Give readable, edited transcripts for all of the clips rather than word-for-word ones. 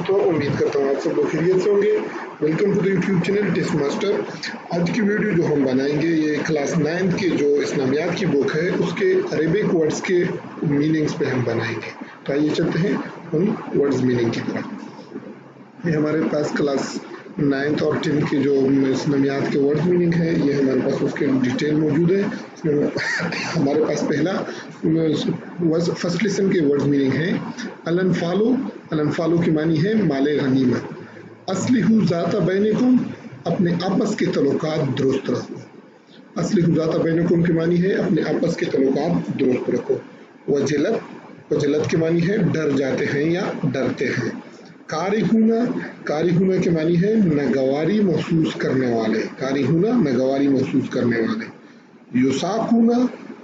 दोस्तों, उम्मीद करता हूँ आप सब लोग खैरियत से होंगे। Welcome to the YouTube channel test master. आज की वीडियो जो हम बनाएंगे ये क्लास 9 के जो इस्लामियात की बुक है उसके अरेबिक वर्ड्स के मीनिंग्स पे हम बनाएंगे। तो आइए चलते हैं उन वर्ड्स मीनिंग की तरफ। ये हमारे पास क्लास 9th और 10th के जो इस्लामियात के वर्ड्स मीनिंग है ये हमारे पास उसके डिटेल मौजूद है। हमारे पास पहला फर्स्ट लेसन के वर्ड्स मीनिंग है अल-अनफालु। अल-अनफालु की मानी है माले गनीमत। अस्लिहु ज़ाता बैनकुम, अपने आपस के तल्लुकात दुरुस्त रखो। अस्लिहु ज़ाता बैनकुम की मानी है अपने आपस के तल्लुकात दुरुस्त रखो। वजलत, वजलत की मानी है डर जाते हैं या डरते हैं। कारिहुना, कारिहुना की मानी है नगवारी महसूस करने वाले। कारिहुना नगवारी महसूस करने वाले। युसाकुना,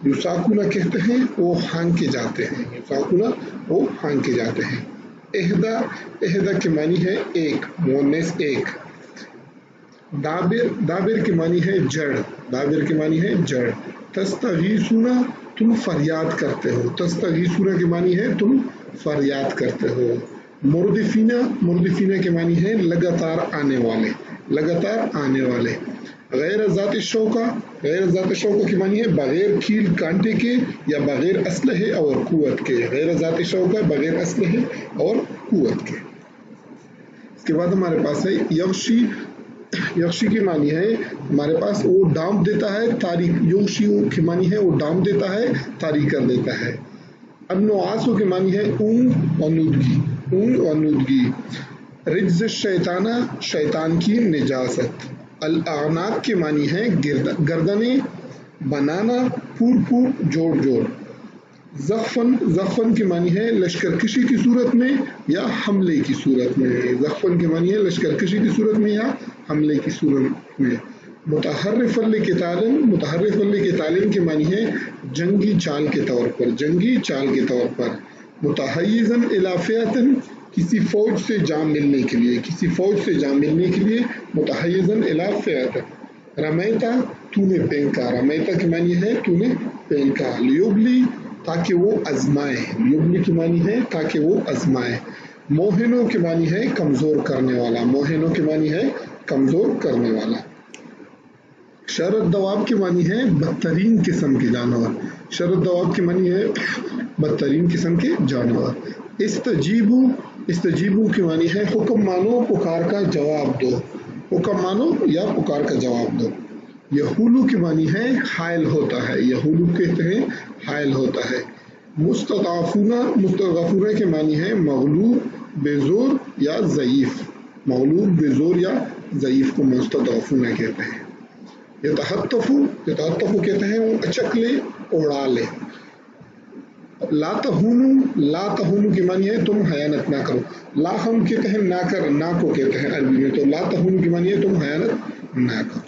युसाकुना कहते हैं वो हांके जाते हैं। युसाकुना वो हांके जाते हैं। एहदा, एहदा की मानी है एक, मोनेस एक। दाबिर, दाबिर की मानी है जड़। दाबिर की मानी है जड़। तस्तगीसुना, तुम फरियाद करते हो। तस्तगीसुना की मानी है तुम फरियाद करते हो। मुर्दिफीना, मुर्दिफीना की मानी है लगातार आने वाले। लगातार आने वाले। गैर ज़ाती शौका, गैर ज़ाती शौका की मानी है बगैर कील कांटे के या बगैर असलहे और कुव्वत के। गैर ज़ाती शौका बगैर असलहे और कुव्वत के। इसके बाद हमारे पास है यगशी। यगशी की मानी है हमारे पास वो डांप देता है तारीख। यगशी की मानी है वो डांप देता है तारीख कर देता है। अन्नुआसु की मानी है ऊंग और नूदगी, ऊंग और नूदगी। रिज्ज शैताना, शैतान की निजासत। अल-आनाक की मानी है गर्दने, बनाना, फूट फूट, जोड़ जोड़। ज़फ़न, ज़फ़न की मानी है लश्कर कशी की सूरत में या हमले की सूरत में। ज़फ़न की मानी है लश्कर कशी की सूरत में या हमले की सूरत में। मुतहर्रिफ़न लिक़ितालिन, मुतहर्रिफ़न लिक़ितालिन की मानी है जंगी चाल के तौर पर, जंगी चाल के तौर पर। मुतहय्यिज़न इला फ़िअतिन, किसी फौज से जाम मिलने के लिए, किसी फौज से जाम मिलने के लिए। मुतहय्यिज़न इला फ़िअतिन। रमैता, तूने फेंका। रमैता की मानी है तूने फेंका। लियुबली, ताकि वो आजमाए। लियुबली की मानी है ताकि वो आजमाए। मोहिनो की मानी है कमजोर करने वाला। मोहिनो की मानी है कमजोर करने वाला। शरद दवाब की मानी है बदतरीन किस्म के जानवर। शरद दवाब की मानी है बदतरीन किस्म के जानवर। इस्तजीबू, इस्तजीबू की मानी है हुक्म मानो, पुकार का जवाब दो। हुक्म मानो या पुकार का जवाब दो। यहूलू की मानी है हायल होता है। यहूलू कहते हैं हायल होता है। मुस्तदाफूना, मुस्तदाफूना की मानी है मगलूब, बेजोर या ज़ईफ। मगलूब, बेजोर या ज़ईफ को मुस्तदाफूना कहते हैं। यतहत्तफू, यतहत्तफू कहते हैं वो अचक ले, उड़ा ले। ला तहूनु, ला तहूनु की मानी है तुम हयानत ना करो। ला हम कहते हैं ना कर, ना को कहते हैं अरबी में, तो ला तहूनु की मानी है तुम हयानत ना करो।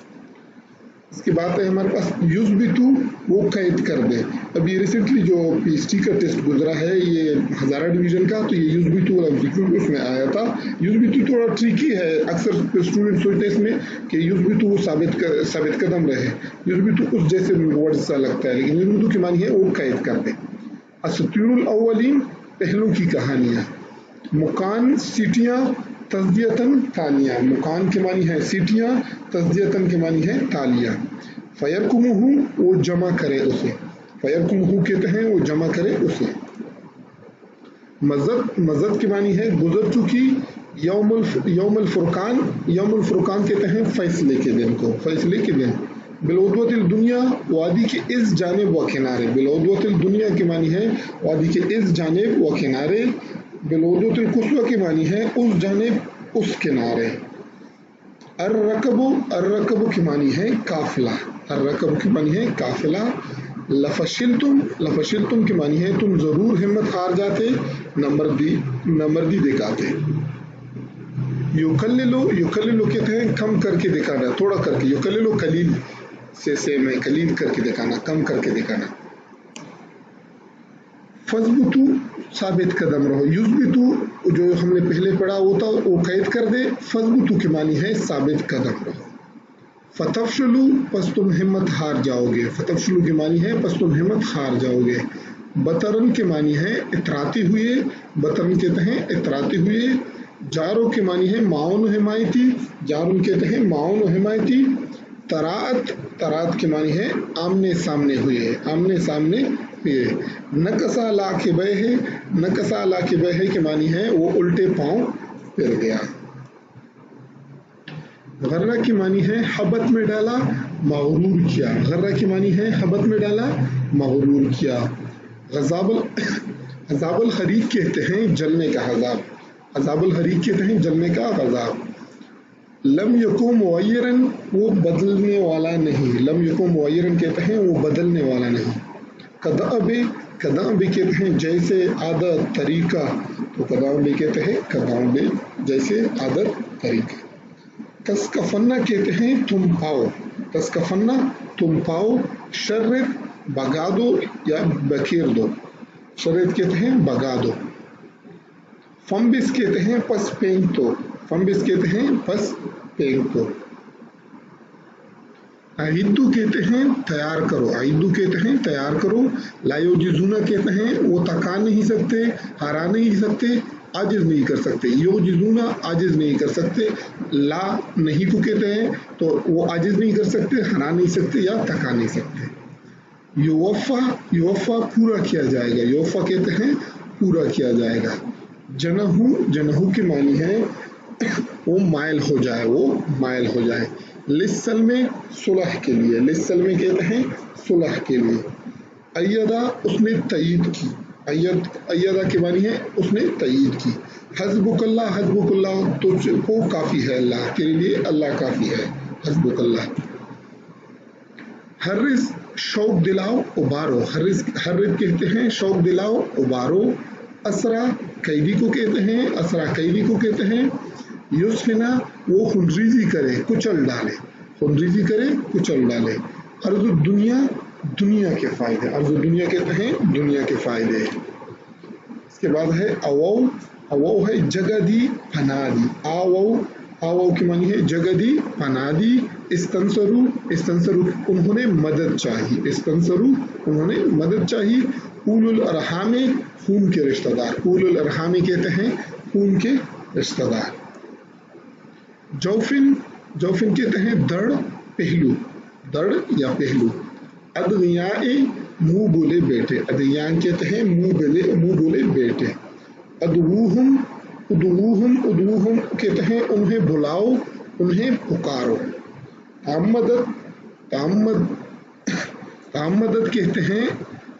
इसके बाद है हमारे पास युज़बितु, वो कैद कर दे। अभी रिसेंटली जो पीएचडी का टेस्ट गुजरा है ये हज़ारा डिवीजन का, तो ये युज़बितु उसमें आया था। युज़बितु थोड़ा ट्रिकी है, अक्सर स्टूडेंट सोचते हैं इसमें कि युज़बितु साबित कदम रहे। युज़बितु उस जैसे वर्ड सा लगता है, लेकिन युज़बितु की मानी है वो कैद कर दे। असतुरुल अव्वलीन, पहलों की कहानियाँ। मुकान, सीटियाँ, तस्दियतन, तालियाँ। मुकान की मानी है सीटियाँ, तस्दियतन की मानी है तालियाँ। फयरकुमुहु, वो जमा करे उसे। फयरकुमुहु कहते हैं वो जमा करे उसे। मज़द, मज़द की मानी है गुजर चुकी। यौमुल फुरकान, यौमुल फुरकान कहते हैं फैसले के दिन को, फैसले के दिन। बिलउद्वतिल दुनिया, वादी के इस जानिब व किनारे। बिलउद्वतिल दुनिया की मानी है वादी के इस जानिब व किनारे। बिलउद्वतिल कुस्वा की मानी है उस जानिब, उस किनारे। अर्रकबु, अर्रकबु की मानी है काफिला। अर्रकबु की मानी है काफिला। लफशिलतुम, लफशिलतुम की मानी है तुम जरूर हिम्मत हार जाते, नमर्दी दिखाते। युकल्लिलु, युकल्लिलु कहते हैं कम करके दिखाना, थोड़ा करके। युकल्लिलु कलील से सेम है, कलील करके दिखाना, कम करके दिखाना। फज़बुतु, साबित कदम रहो। युज़बितु जो हमने पहले पढ़ा होता वो कैद कर दे। फज़बुतु की मानी है साबित कदम रहो। फतफशलु, पस तुम हिम्मत हार जाओगे। फतफशलु की मानी है पस तुम हिम्मत हार जाओगे। बतरन की मानी है इतराते हुए। बतरन कहते हैं इतराते हुए। जारो के मानी है माउन हिमायती, जारुन कहते हैं माउन हिमायती। तरात, तरात के मानी है आमने सामने हुए, आमने सामने हुए। नकसा ला के बह है, नकसा ला के बह के मानी है वो उल्टे पांव फिर गया। गर्रा की मानी है हबत में डाला, मगरूर किया। गर्रा की मानी है हबत में डाला, मगरूर किया। गजाबल हरीक कहते हैं जलने का गजाब, गजाबल हरीक कहते हैं जलने का गजाब। लम यकुम मुअय्यरन, वो बदलने वाला नहीं, लम यकुम मुअय्यरन कहते हैं वो बदलने वाला नहीं। कदाबे, कदाबे कहते हैं जैसे, आदत, तरीका, तो कदाबे कहते हैं कदाबे जैसे, आदत, तरीका। तस्कफन्ना कहते हैं तुम पाओ, तस्कफन्ना तुम पाओ। शर्रित भगा दो या बखेर दो, शर्रित कहते हैं भगा दो। फम्बिस कहते हैं पस फेंक दो, फम्बिस कहते हैं पस फेंक दो। आइदू कहते हैं तैयार करो, आइदू कहते हैं तैयार करो। लायोजिजुना कहते हैं वो तका नहीं सकते, हरा नहीं सकते, आजिज नहीं कर सकते। योजिजुना आजिज नहीं कर सकते। ला नहीं को कहते हैं तो वो आजिज नहीं कर सकते, हरा नहीं सकते या तका नहीं सकते। युवफा, युवफा पूरा किया जाएगा, युवफा कहते हैं पूरा किया जाएगा। जनहू, जनहू की मानी है वो मायल हो जाए, वो मायल हो जाए। लिस्सल में सुलह के लिए, लिस्सल में कहते हैं सुलह के लिए। अय्यदा उसने तईद की, अय्यद, अय्यदा की मानी है उसने तईद की। हस्बुकल्लाह, हस्बुकल्लाह तुझको काफी है, अल्लाह तेरे लिए अल्लाह काफी है, हस्बुकल्लाह। हर्रिस शौक दिलाओ उबारो, हर्रिस, हर्रिस कहते हैं शौक दिलाओ उबारो। असरा कैदी को कहते हैं, असरा कैदी को कहते हैं। युस्फिना वो खुंड्रीजी करे, कुचल डाले, खुंड्रीजी करे, कुचल डाले। अर्ज़ दुनिया, दुनिया के फायदे, अर्ज़ दुनिया कहते हैं दुनिया के फायदे। इसके बाद है अवौ, अवौ है जगह दी पनाह दी। आवौ, आवौ की मानी है जगह दी पनाह दी। इस्तंसरू, इस्तंसरू उन्होंने मदद चाहिए, इस्तंसरू उन्होंने मदद चाहिए। उलुल अरहामे खून के रिश्तेदार, उलुल अरहामे कहते हैं खून के रिश्तेदार। जौफिन, जौफिन कहते हैं दड़, पहलू, दड़ या पहलू। अदगियाए मुंह बोले बेटे, अदगियान कहते हैं मुंह बोले बेटे। अदवूहुम, उदवूहुम, उदवूहुम कहते हैं उन्हें बुलाओ, उन्हें पुकारो। तामदत, तामद, तामदत कहते हैं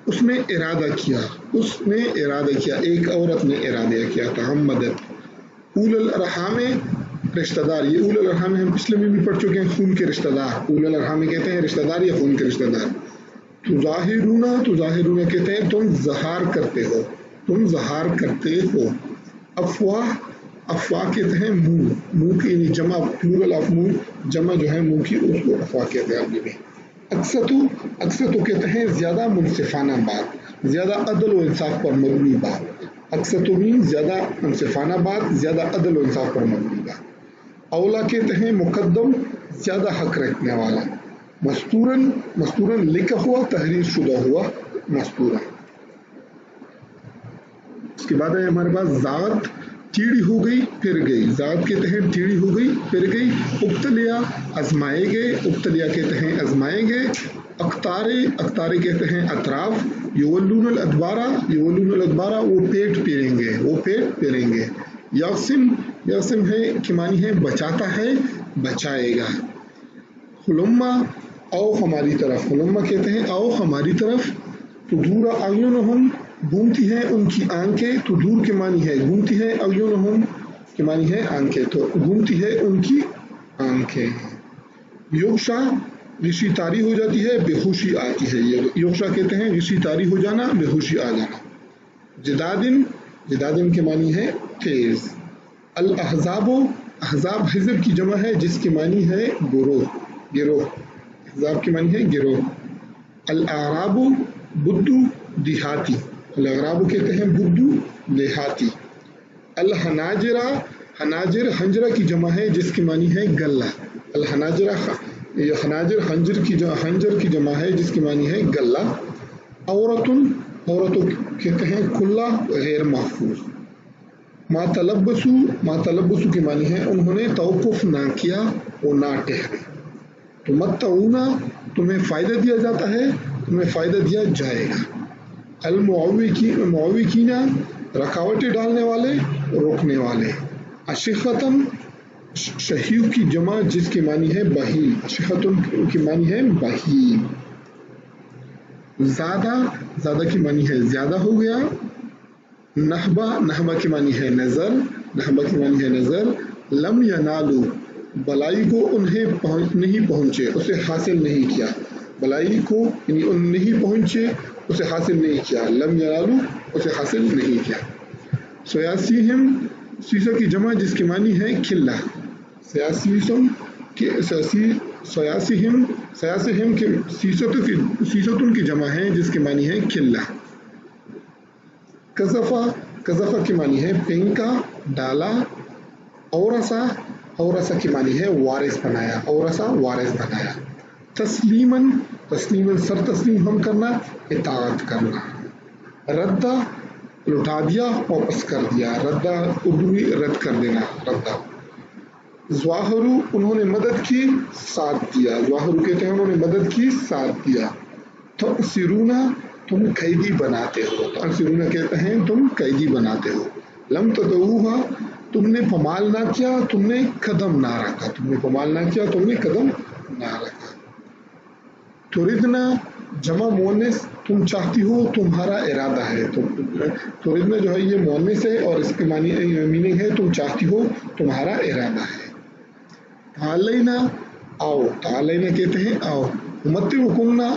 उसने इरादा किया, उसने इरादा किया, एक औरत ने इरादा किया, तामदत। उलुल अरहामे रिश्तेदार, ये उलुल अरहाम हम पिछले में भी पढ़ चुके हैं, खून के रिश्तेदार। उलुल अरहाम कहते हैं रिश्तेदार या खून के रिश्तेदार। तुजाहिरूना, तुजाहिरूना कहते हैं तुम ज़हार करते हो, तुम ज़हार करते हो। अफवाह, अफवाह कहते हैं मुंह, मुंह की जमा, प्लूरल ऑफ मुंह, जमा जो है मुंह की, उसको अफवाह कहते हैं अरबी में। अक्सतु, अक्सतु कहते हैं ज्यादा मुनसिफाना बात, ज्यादा अदल व इंसाफ पर मबनी बात। अक्सतु मीन ज्यादा मुनसिफाना बात, ज्यादा अदल व इंसाफ पर मबनी बात। औला कहते हैं मुकद्दम, ज्यादा हक रखने वाला। मस्तूरन, मस्तूरन लिखा हुआ, तहरीर शुदा हुआ, मस्तूरन। उसके बाद है हमारे पास जात, टीढ़ी हो गई फिर गई, जात कहते हैं टीढ़ी हो गई फिर गई। उब्तलिया आजमाए गए, उब्तलिया कहते हैं आजमाए गए। अख्तारे, अख्तारे कहते हैं अतराफ। युवल्लूनल अदबारा, युवल्लूनल अदबारा वो पेट पेरेंगे, वो पेट पेरेंगे। यासिम, यासिम है कि मानी है बचाता है, बचाएगा। हुलुम्मा आओ हमारी तरफ, हुलुम्मा कहते हैं आओ हमारी तरफ। तुदूरा अयुनहुम घूमती है उनकी आंखें, तुदूर के मानी है घूमती है, अयुनहुम के मानी है आंखें, तो घूमती है उनकी आंखें। योशा ऋषि तारी हो जाती है, बेहोशी आती है, ये योशा कहते हैं ऋषि तारी हो जाना, बेहोशी आ जाना। जिदादिन, जिदादिन के मानी है तेज। अल अहजाबो, अहजाब हिज़ब की जमा है जिसकी मानी है गिरोह, गिरोह, अहजाब की मानी है गिरोह। अल आराबो बुद्धू देहाती, अल आराबो कहते हैं बुद्धू देहाती। अल हनाजिरा, हनाजिर हंजरा की जमा है जिसकी मानी है गला। अल हनाजिरा, ये हनाजिर हंजर की जमा है जिसकी मानी है गला। औरतुन, औरतों कहते हैं खुला गैर महफूज। मातलब्बसु की मानी है उन्होंने तवक्कुफ ना किया, वो ना ठहरे। तो मत्तऊना तुम्हें फायदा दिया जाता है, तुम्हें फायदा दिया जाएगा। मुआविकीना रकावटें डालने वाले, रोकने वाले। अशिखतन शहीद की जमा जिसकी मानी है बहील, अशिखतन की मानी है बहील। ज्यादा की मानी है ज्यादा हो गया। नहबा की मानी है नजर। लम यनालू भलाई को उन्हें नहीं पहुंचे, उसे हासिल नहीं किया। भलाई को यानी उन नहीं पहुंचे, उसे हासिल नहीं किया। लम यनालू उसे हासिल नहीं किया। सयासीहिम सीसो की जमा जिसकी मानी है खिल्ला। सयासीहिम के सीसतुन की जमा है जिसकी मानी है खिल्ला। कज़फ़ा की मानी है फेंका, डाला। औरसा की मानी है वारिस बनाया। तस्लीमन सर तस्लीम हम करना, इताअत करना। रद्दा लुटा दिया, वापस कर दिया। रद्दा उर्दू में रद्द कर देना, रद्दा। ज़वाहरु उन्होंने मदद की, साथ दिया। ज़वाहरु कहते हैं उन्होंने मदद की, साथ दिया। तअसिरूना तुम कैदी बनाते हो, तअसिरूना कहते हैं तुम कैदी बनाते हो। लम तदऊहा तुमने पमाल ना किया, तुमने कदम ना रखा। तुरिदना जमा मोनिस तुम चाहती हो, तुम्हारा इरादा है। तुरिदना जो है ये मोनिस है और इसकी मीनिंग है तुम चाहती हो, तुम्हारा इरादा है। तालैना आओ, तालैना कहते हैं आओ। उम्मत्तिउकुन्ना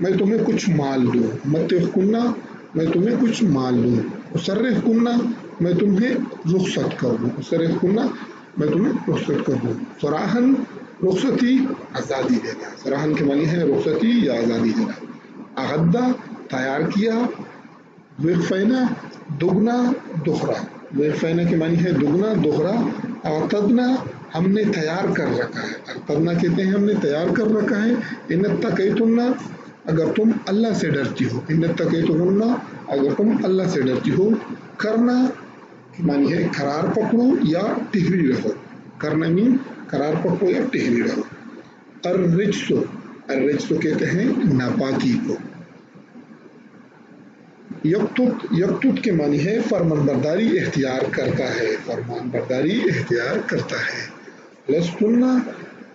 मैं तुम्हें कुछ माल दूं। उम्मत्तिउकुन्ना मैं तुम्हें कुछ माल दूं। उसर्रिहुकुन्ना मैं तुम्हें रुखसत कर दूं। उसर्रिहुकुन्ना मैं तुम्हें रुखसत कर दूं। सराहन रुखसती आज़ादी देना। सराहन की मानी है रुखसती या आज़ादी देना। अगद्दा तैयार किया। विरफैना दुगना दोहरा। विरफैना की मानी है दुगना दोहरा। अतदना हमने तैयार कर रखा है। अतदना कहते हैं हमने तैयार कर रखा है। इन्नत्तकैतुन्ना अगर तुम अल्लाह से डरती हो। इन्नत्तकैतुन्ना अगर तुम अल्लाह से डरती हो। करना की मानी है करार पकड़ो या टिहरी रहो। करना मीन करार पकड़ो या टिहरी रहो। अर्रिज्सु कहते हैं नापाकी को। यक्तुत के मानी है फरमानबरदारी इख्तियार करता है। लस्तुन्ना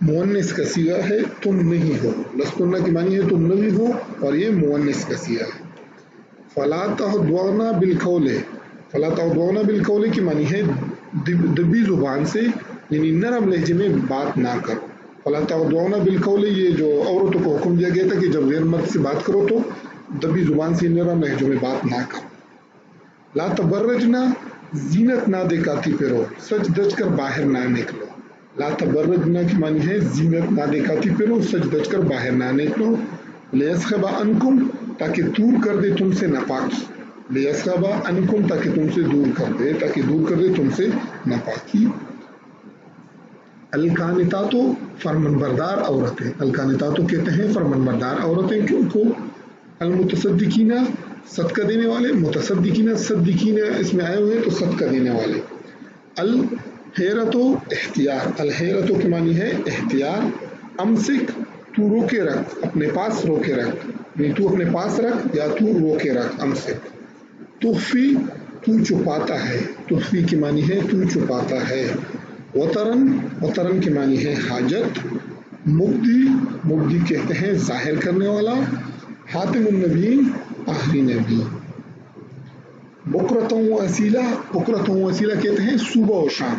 मुअन्निस का सीगा है तुम नहीं हो। लस्तुन्ना की मानी है तुम नहीं हो और ये मुअन्निस का सीगा है। फला तहद्वना बिलकौले की मानी है दबी जुबान से यानी नरम लहजे में बात ना करो। फला तहद्वना बिलकौले ये जो औरतों को हुक्म दिया गया था कि जब गैर मर्द से बात करो तो दबी जुबान से नरम लहजों में बात ना करो। ला तबर्रजना जीनत ना दिखाती फिरो, सच दच कर बाहर ना निकलो। ला तबर्रजना की मानी है जीनत ना दिखाती फिरो, सच दच कर बाहर ना निकलो। लियस्खबा अनकुम ताकि दूर कर दे तुमसे नापाकी। लियस्खबा अनकुम ताकि तुमसे दूर कर दे तुमसे नापाकी। अलकानितातो फरमानबरदार औरतें। अलकानितातो कहते हैं फरमानबरदार औरतें को। अलमुतसद्दिकीना सदका देने वाले। मुतसद्दिकीना सद्दिकीना इसमें आए हुए तो सदका देने वाले। अल हेरतो एहतियार। अल हेरतो की मानी है एहतियार। अमसिक तू रोके रख, अपने पास रोके रख। नहीं तू अपने पास रख या तू रोके रख। अमसिक। तुखफी तू छुपाता है। तुखफी की मानी है तू छुपाता है। वतरन की मानी है हाजत। मुब्दी कहते हैं जाहिर करने वाला। हातिमुन नबी आखिरी नबी। बुकरतों वसीला कहते हैं सुबह और शाम।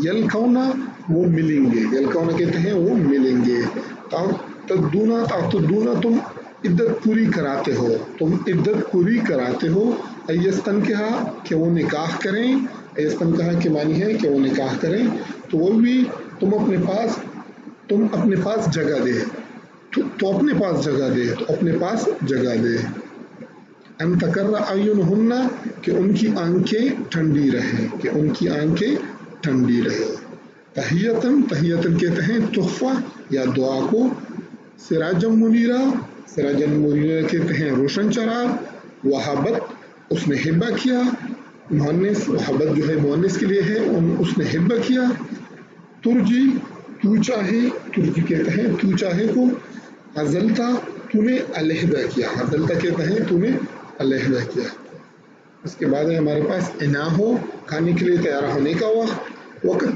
यलकौना वो मिलेंगे। यलकौना कहते हैं वो मिलेंगे। तदूना तुम इद्दत पूरी कराते हो। अयस्तन कहा कि वो निकाह करें। अयस्तन कहा कि मानी है कि वो निकाह करें। तो वो भी तुम अपने पास जगह दे। तो अपने पास जगह दे। अन तकर्रा अयुनहुन्ना कि उनकी आंखें ठंडी रहे। तहियतन कहते हैं तुहफा या दुआ को। सिराजम मुनीरा कहते हैं रोशन चराग। वहाबत उसने हिब्बा किया। मुअन्निस, मोहब्बत जो है मुअन्निस के लिए है, उसने हिब्ब किया। तुरजी, तू चाहे, तुरजी कहते हैं तू चाहे को। अजलता, तूने अलहदा किया, अजलता कहते हैं तूने अलहदा किया। इसके बाद है हमारे पास इना हो, खाने के लिए तैयार होने का वक्त।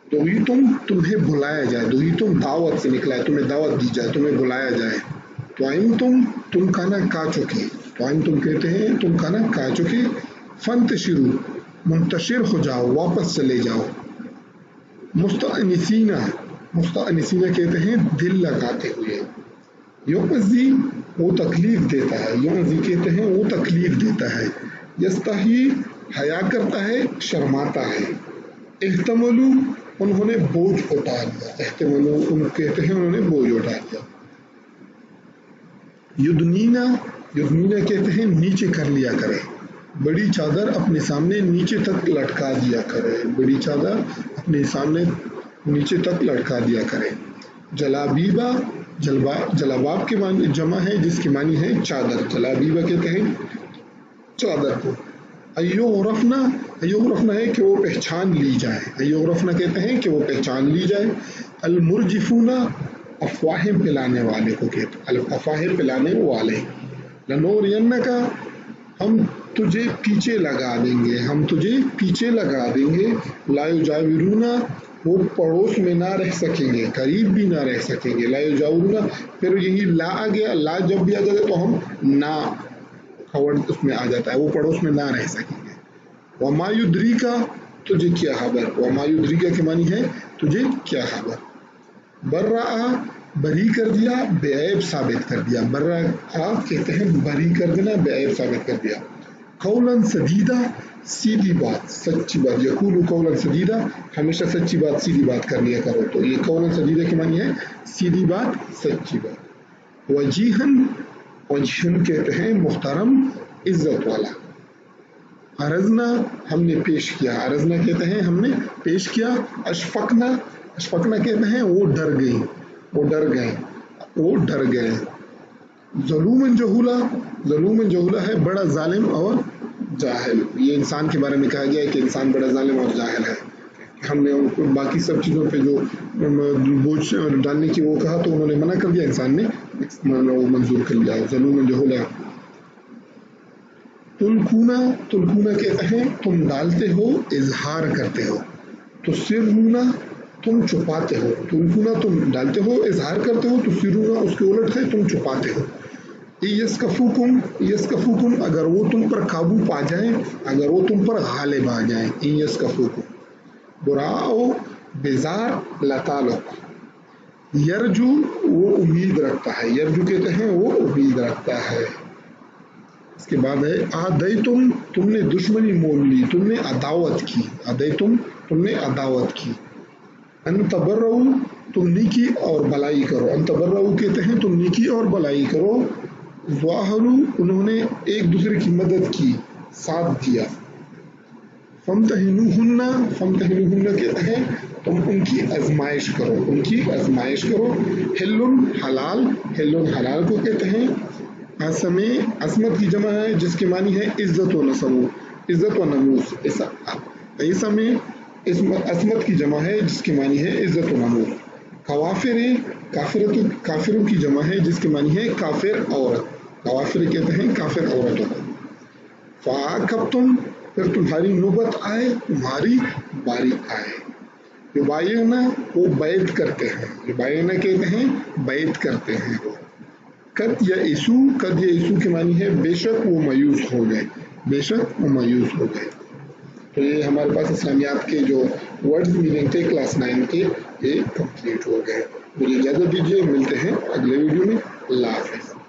दुई तुम्हें बुलाया जाए, दुई तुम दावत से निकला है, तुम्हें दावत दी जाए, तुम्हें बुलाया जाए। त्वाइम तुम खाना खा चुके, त्वाइम तुम कहते हैं तुम खाना खा चुके। फंतशिरू, मुंतशिर हो जाओ, वापस चले जाओ। मुस्तअनिसीना, मुस्तअनिसीना कहते हैं दिल लगाते हुए। युमज़ी, वो तकलीफ देता है, युमज़ी कहते हैं वो तकलीफ देता है। यस्ताही, हया करता है, शर्माता है। इह्तमलू, उन्होंने बोझ उठा लिया, इह्तमलू उन कहते हैं उन्होंने बोझ उठा लिया। युदनीना, युदनीना कहते हैं नीचे कर लिया करें, बड़ी चादर अपने सामने नीचे तक लटका दिया करें, बड़ी चादर अपने सामने नीचे तक लटका दिया करें। जलाबीबा, जलाबाब के मानी जमा है जिसकी मानी है चादर, जलाबीबा कहते हैं चादर को। अय्योरफना, अय्योरफना है कि वो पहचान ली जाए, अय्योरफना कहते हैं कि वो पहचान ली जाए। अलमुरजिफूना, अफवाहें पिलाने वाले को कहते हैं, अफवाहें पिलाने वाले। लनोरियन्नका, हम तुझे पीछे लगा देंगे, हम तुझे पीछे लगा देंगे। लायुजाविरूना, वो पड़ोस में ना रह सकेंगे, करीब भी ना रह सकेंगे। लायुजाविरूना, फिर यही ला आ गया, ला जब भी आ जाता है तो हम ना खबर उसमें आ जाता है, वो पड़ोस में ना रह सकेंगे। वमायुद्री का, तुझे क्या खबर, वमायुद्री का के मानी है तुझे क्या खबर। बर्रा, बरी कर दिया, बेऐब साबित कर दिया। बर्रा कहते हैं बरी कर देना, बेऐब साबित कर दिया। कौलन सदीदा, सीधी बात, सच्ची बात। यकूलु कौलन सदीदा, हमेशा सच्ची बात, सीधी बात कर लिया करो, तो ये कौलन सदीदा की मानी है सीधी बात, सच्ची बात। वजीहन, वजीहन कहते हैं मुहतरम, इज्जत वाला। अरजना, हमने पेश किया, अरजना कहते हैं हमने पेश किया। अशफकना, अशफकना कहते हैं वो डर गई, वो डर गए, वो डर गए। ज़लूमन जहूला, ज़लूमन जहूला है बड़ा जालिम और जाहिल। ये इंसान के बारे में कहा गया है कि इंसान बड़ा जालिम और जाहिल है। हमने उनको बाकी सब चीज़ों पे जो बोझ डालने की वो कहा तो उन्होंने मना कर दिया, इंसान ने वो मंजूर कर लिया। ज़लूमन जहूला। तुलकूना, तुलकूना कहते हैं तुम डालते हो, इजहार करते हो। तो सिर्रूना, तुम छुपाते हो। तुलकूना तुम डालते हो, इजहार करते हो। तो सिरूना उसके उलट है तुम छुपाते हो। यस्कफुकुम, यस्कफुकुम अगर वो तुम पर काबू पा जाए, अगर वो तुम पर गालिब आ जाए। यस्कफुकुम। बुराओ, बेजार, लतालुक। यरजू, वो उम्मीद रखता है, यरजू कहते हैं वो उम्मीद रखता है। इसके बाद है आदई तुमने दुश्मनी मोल ली, तुमने अदावत की। आदई तुमने अदावत की। अनतबर्रऊ, तुम नीकी और भलाई करो। अनतबर्रऊ कहते हैं तुम नीकी और भलाई करो। ज़ाहरू, उन्होंने एक दूसरे की मदद की, साथ दिया। फमतहिनुहुन्ना, फमतहिनुहुन्ना कहते हैं तुम उनकी आजमाइश करो, उनकी आजमाइश करो। हिल्लुन, हलाल, हिल्लुन हलाल को कहते हैं। असमे, असमत की जमा है जिसकी मानी है इज्जत व नसमू, इज्जत व नमूस। ऐसा में असमत की जमा है जिसकी मानी है इज्जत व नमूस। कवाफिर, काफिरों की जमा है जिसकी मानी है काफिर औरत। कवाफिर कहते हैं काफिर औरतों को। फाकबतुम, फिर तुम्हारी नौबत आए, तुम्हारी बारी आए। युबायना, वो बैत करते हैं, युबायना कहते हैं बैत करते हैं वो। कद या इसू, कद या इसू की मानी है बेशक वो मायूस हो गए, बेशक वो मायूस हो गए। तो ये हमारे पास इस्लामियात के जो वर्ड्स मीनिंग थे क्लास 9 के, ये कंप्लीट हो गए। मुझे इजाज़त दीजिए, मिलते हैं अगले वीडियो में। अल्लाह हाफ़िज़।